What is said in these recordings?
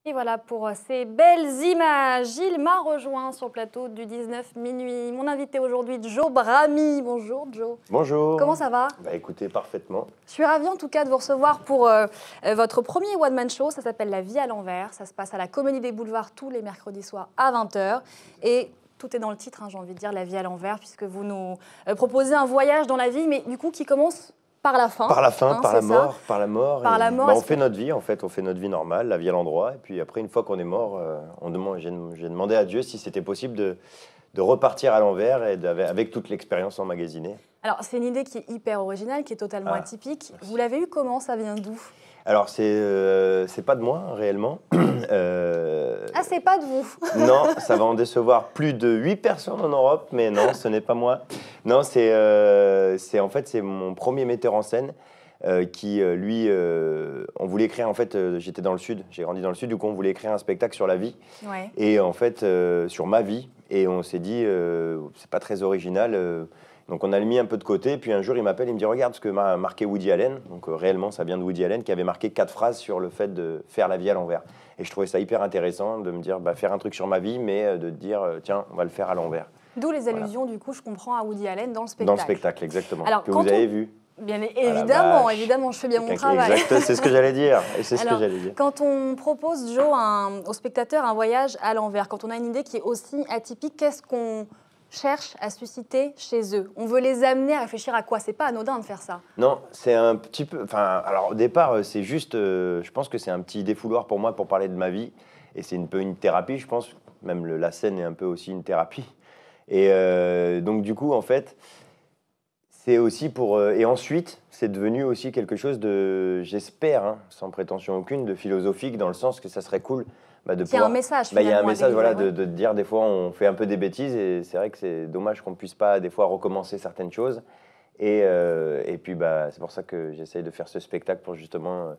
Et voilà pour ces belles images. Gilles m'a rejoint sur le plateau du 19 minuit. Mon invité aujourd'hui, Joe Bramy. Bonjour Joe. Bonjour. Comment ça va? Bah écoutez, parfaitement. Je suis ravie en tout cas de vous recevoir pour votre premier one-man show. Ça s'appelle La vie à l'envers. Ça se passe à la Comédie des Boulevards tous les mercredis soirs à 20 h. Et tout est dans le titre, hein, j'ai envie de dire, La vie à l'envers, puisque vous nous proposez un voyage dans la vie, mais du coup qui commence par la fin. Par la fin, hein, par la mort, ça. par la mort. Par la mort, bah, on fait notre vie, en fait, on fait notre vie normale, la vie à l'endroit. Et puis après, une fois qu'on est mort, j'ai demandé à Dieu si c'était possible de repartir à l'envers et avec toute l'expérience emmagasinée. Alors, c'est une idée qui est hyper originale, qui est totalement atypique. Merci. Vous l'avez eu comment? Ça vient d'où? Alors, c'est pas de moi, réellement. Ah, c'est pas de vous? Non, ça va en décevoir plus de 8 personnes en Europe, mais non, ce n'est pas moi. Non, c'est mon premier metteur en scène qui, lui, on voulait créer, en fait, j'étais dans le Sud, j'ai grandi dans le Sud, du coup, on voulait créer un spectacle sur la vie. Ouais. Et en fait, sur ma vie. Et on s'est dit, c'est pas très original. Donc on a mis un peu de côté, puis un jour il m'appelle, il me dit regarde ce que m'a marqué Woody Allen, donc réellement ça vient de Woody Allen, qui avait marqué 4 phrases sur le fait de faire la vie à l'envers. Et je trouvais ça hyper intéressant de me dire, faire un truc sur ma vie, mais de dire, tiens, on va le faire à l'envers. D'où les allusions, voilà. Du coup, je comprends, à Woody Allen dans le spectacle. Dans le spectacle, exactement, alors, que vous avez vu. Bien évidemment, évidemment, je fais bien mon travail. Exact, c'est ce que j'allais dire. Quand on propose, Joe, au spectateur un voyage à l'envers, quand on a une idée qui est aussi atypique, qu'est-ce qu'on cherche à susciter chez eux? On veut les amener à réfléchir à quoi? C'est pas anodin de faire ça. Non, c'est un petit peu... alors au départ, c'est juste... je pense que c'est un petit défouloir pour moi pour parler de ma vie. Et c'est un peu une thérapie, je pense. Même la scène est un peu aussi une thérapie. Et donc du coup, en fait, c'est aussi pour... et ensuite, c'est devenu aussi quelque chose de... J'espère, hein, sans prétention aucune, de philosophique, dans le sens que ça serait cool... il y a un message, il y a un message, voilà, de dire des fois on fait un peu des bêtises et c'est vrai que c'est dommage qu'on puisse pas des fois recommencer certaines choses et puis c'est pour ça que j'essaye de faire ce spectacle pour justement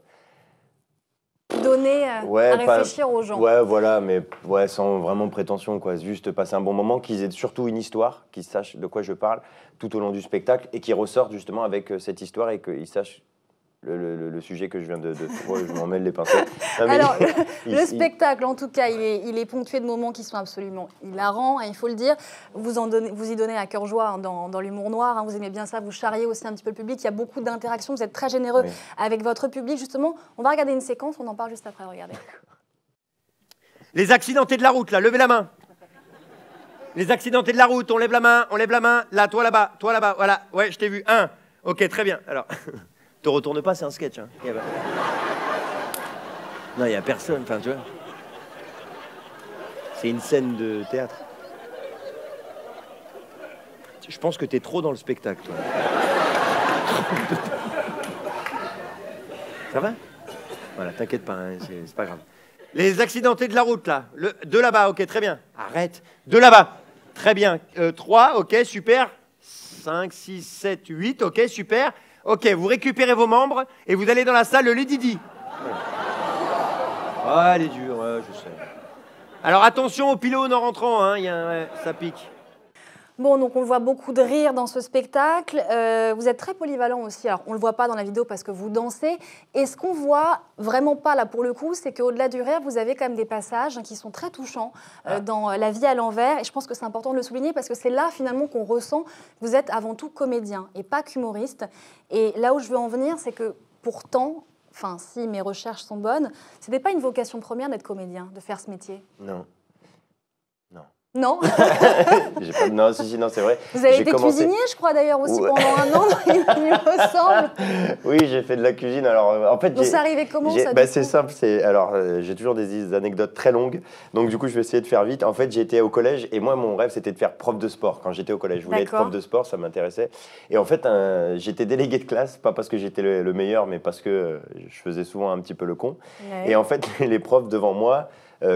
donner à réfléchir aux gens. Ouais, voilà, mais sans vraiment prétention, quoi. Juste passer un bon moment, qu'ils aient surtout une histoire, qu'ils sachent de quoi je parle tout au long du spectacle et qu'ils ressortent justement avec cette histoire et qu'ils sachent le sujet que je viens de je m'en mêle les pinceaux. Non, alors, le spectacle, en tout cas, il est ponctué de moments qui sont absolument hilarants, hein, il faut le dire. Vous y donnez à cœur joie, hein, dans l'humour noir, hein, vous aimez bien ça, vous charriez aussi un petit peu le public, il y a beaucoup d'interactions, vous êtes très généreux avec votre public. Justement, on va regarder une séquence, on en parle juste après, regardez. Les accidentés de la route, là, levez la main. Les accidentés de la route, on lève la main, là, toi là-bas, voilà, ouais, je t'ai vu, 1. Ok, très bien, alors... Te retourne pas, c'est un sketch. Hein. Non, il n'y a personne, enfin, tu vois. C'est une scène de théâtre. Je pense que t'es trop dans le spectacle, toi. Ça va? Voilà, t'inquiète pas, hein, c'est pas grave. Les accidentés de la route, là. De là-bas, ok, très bien. Arrête. De là-bas. Très bien. 3, ok, super. 5, 6, 7, 8, ok, super. Ok, vous récupérez vos membres et vous allez dans la salle Le Didi. Ah, elle est dure, ouais, je sais. Alors attention aux pylônes en rentrant, hein, ça pique. Bon, donc on voit beaucoup de rire dans ce spectacle. Vous êtes très polyvalent aussi. Alors, on ne le voit pas dans la vidéo parce que vous dansez. Et ce qu'on voit vraiment pas là pour le coup, c'est qu'au-delà du rire, vous avez quand même des passages qui sont très touchants dans La vie à l'envers. Et je pense que c'est important de le souligner parce que c'est là finalement qu'on ressent que vous êtes avant tout comédien et pas qu'humoriste. Et là où je veux en venir, c'est que pourtant, enfin si mes recherches sont bonnes, ce n'était pas une vocation première d'être comédien, de faire ce métier. Non. Non. Non, non, c'est vrai. Vous avez été cuisinier, je crois d'ailleurs aussi pendant un an, il me semble. Oui, j'ai fait de la cuisine. Alors, en fait, donc ça arrivait comment ça? C'est simple. Alors, j'ai toujours des anecdotes très longues. Donc, du coup, je vais essayer de faire vite. En fait, j'étais au collège et moi, mon rêve, c'était de faire prof de sport. Quand j'étais au collège, je voulais être prof de sport, ça m'intéressait. Et en fait, j'étais délégué de classe, pas parce que j'étais le meilleur, mais parce que je faisais souvent un petit peu le con. Ouais. Et en fait, les profs devant moi,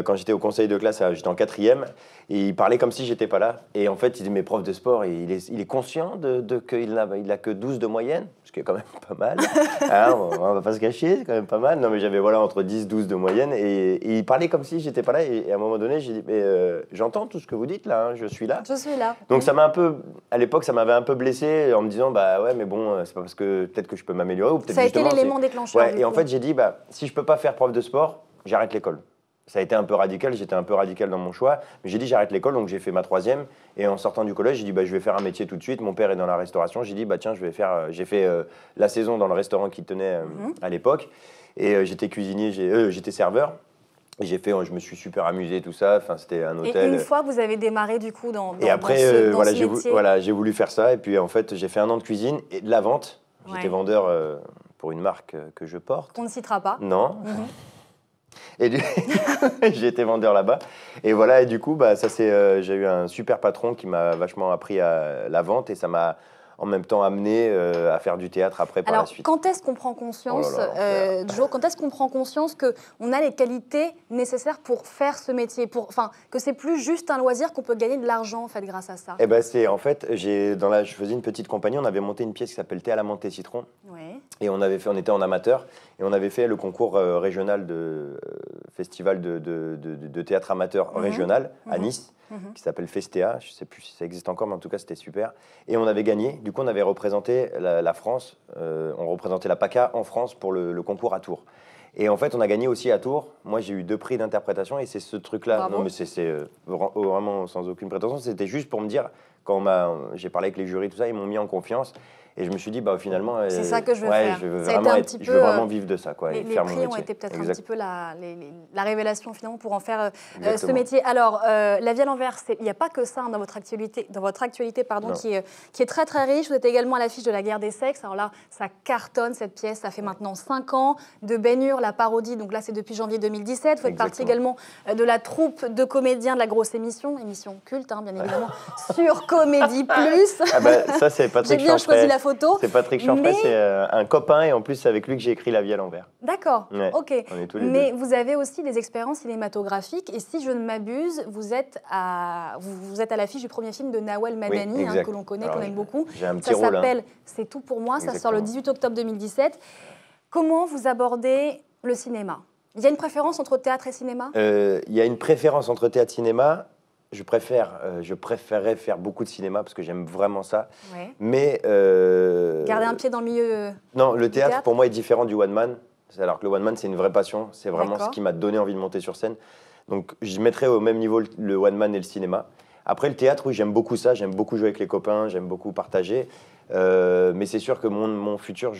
quand j'étais au conseil de classe, j'étais en 4e, et il parlait comme si j'étais pas là. Et en fait, il dit, mes profs de sport, il est conscient qu'il n'a que 12 de moyenne, ce qui est quand même pas mal. Hein, on va pas se cacher, c'est quand même pas mal. Non, mais j'avais entre 10 et 12 de moyenne, et il parlait comme si j'étais pas là. Et à un moment donné, j'ai dit, mais j'entends tout ce que vous dites là, hein, je suis là. Je suis là. Donc ça m'a un peu, à l'époque, ça m'avait un peu blessé en me disant, bah ouais, mais bon, c'est pas parce que peut-être que je peux m'améliorer, ou peut-être ça a été l'élément déclencheur. Ouais, et en fait, j'ai dit, bah si je peux pas faire prof de sport, j'arrête l'école. ça a été un peu radical, j'étais un peu radical dans mon choix. Mais j'ai dit, j'arrête l'école, donc j'ai fait ma 3e. Et en sortant du collège, j'ai dit, je vais faire un métier tout de suite. Mon père est dans la restauration. J'ai dit, tiens, j'ai fait la saison dans le restaurant qui tenait à l'époque. Et j'étais cuisinier, j'étais serveur. Et je me suis super amusé, tout ça. Enfin, c'était un hôtel. Et une fois, vous avez démarré du coup dans et après, ce métier. j'ai voulu faire ça. Et puis en fait, j'ai fait 1 an de cuisine et de la vente. J'étais vendeur pour une marque que je porte. On ne citera pas. Non. Et j'ai été vendeur là-bas. Et voilà, et du coup, j'ai eu un super patron qui m'a vachement appris à la vente et ça m'a en même temps amené à faire du théâtre après par la suite. Quand est-ce qu'on prend conscience, Joe, quand est-ce qu'on prend conscience qu'on a les qualités nécessaires pour faire ce métier, que c'est plus juste un loisir, qu'on peut gagner de l'argent en fait grâce à ça? Eh ben en fait, je faisais une petite compagnie, on avait monté une pièce qui s'appelle Thé à la menthe et citron. Ouais. Et on était en amateur et on avait fait le concours régional de festival de théâtre amateur régional à Nice. Qui s'appelle Festea, je ne sais plus si ça existe encore, mais en tout cas c'était super. Et on avait gagné, du coup on avait représenté la France, on représentait la PACA en France pour le concours à Tours. Et en fait on a gagné aussi à Tours, moi j'ai eu 2 prix d'interprétation et c'est ce truc-là, non mais c'est vraiment sans aucune prétention, c'était juste pour me dire, quand j'ai parlé avec les jurys, tout ça, ils m'ont mis en confiance. Et je me suis dit, finalement, c'est ça que je veux faire. Je veux vraiment vivre de ça. Quoi, les faire prix mon métier. ont été peut-être un petit peu la révélation finalement pour en faire ce métier. Alors, La vie à l'envers, il n'y a pas que ça dans votre actualité, qui est très très riche. Vous êtes également à l'affiche de La guerre des sexes. Alors là, ça cartonne cette pièce, ça fait maintenant 5 ans. De Ben Hur, la parodie, donc là c'est depuis janvier 2017. Vous faites partie également de la troupe de comédiens de la grosse émission culte bien évidemment, sur Comédie Plus. Ça c'est Patrick J'ai bien choisi la photo. C'est Patrick Chanfray, c'est un copain et en plus c'est avec lui que j'ai écrit La vie à l'envers. D'accord, ouais, ok. On est tous les deux. Vous avez aussi des expériences cinématographiques et si je ne m'abuse, vous êtes à l'affiche du premier film de Nawel Madani, que l'on connaît, qu'on aime beaucoup. J'ai un petit rôle. Ça s'appelle C'est tout pour moi, ça sort le 18 octobre 2017. Comment vous abordez le cinéma? Il y a une préférence entre théâtre et cinéma? Il y a une préférence entre théâtre et cinéma. Je préférerais faire beaucoup de cinéma parce que j'aime vraiment ça. Ouais. Mais garder un pied dans le milieu. Non, le théâtre pour moi est différent du one man. Alors que le one man c'est une vraie passion. C'est vraiment ce qui m'a donné envie de monter sur scène. Donc je mettrais au même niveau le one man et le cinéma. Après le théâtre, oui, j'aime beaucoup ça. J'aime beaucoup jouer avec les copains. J'aime beaucoup partager. Mais c'est sûr que mon futur,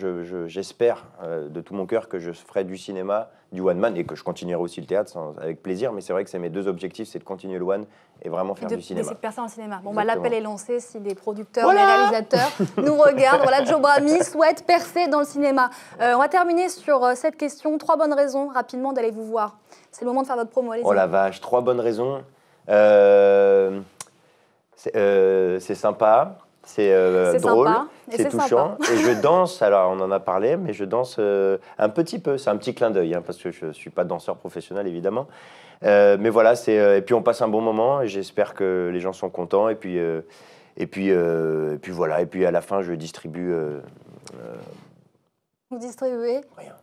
j'espère de tout mon cœur que je ferai du cinéma, du one man et que je continuerai aussi le théâtre avec plaisir. Mais c'est vrai que c'est mes 2 objectifs, c'est de continuer le one et vraiment faire du cinéma. C'est de percer en cinéma. Bon, l'appel est lancé si les producteurs, les réalisateurs nous regardent. Voilà, Joe Bramy souhaite percer dans le cinéma. On va terminer sur cette question. 3 bonnes raisons rapidement d'aller vous voir. C'est le moment de faire votre promo. Allez-y. Oh la vache, 3 bonnes raisons. C'est sympa. C'est drôle, c'est touchant. Et je danse, alors on en a parlé, mais je danse un petit peu. C'est un petit clin d'œil, parce que je ne suis pas danseur professionnel, évidemment. Mais voilà, et puis on passe un bon moment et j'espère que les gens sont contents. Et puis voilà, et puis à la fin, je distribue... Vous distribuez? Rien.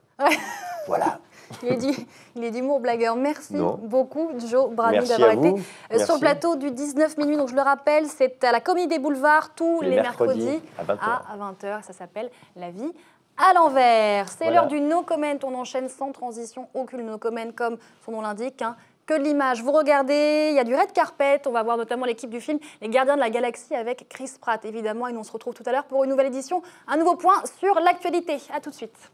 Voilà. Il est d'humour blagueur. Merci beaucoup, Joe Bramy, Merci d'avoir été sur le Merci. plateau du 19 minuit. Donc, je le rappelle, c'est à la Comédie des Boulevards tous les mercredis à 20h. Ça s'appelle La vie à l'envers. C'est l'heure du no comment. On enchaîne sans transition, aucune no comment, comme son nom l'indique. Que de l'image. Vous regardez, il y a du red carpet. On va voir notamment l'équipe du film Les Gardiens de la Galaxie avec Chris Pratt, évidemment. Et nous on se retrouve tout à l'heure pour une nouvelle édition. Un nouveau point sur l'actualité. À tout de suite.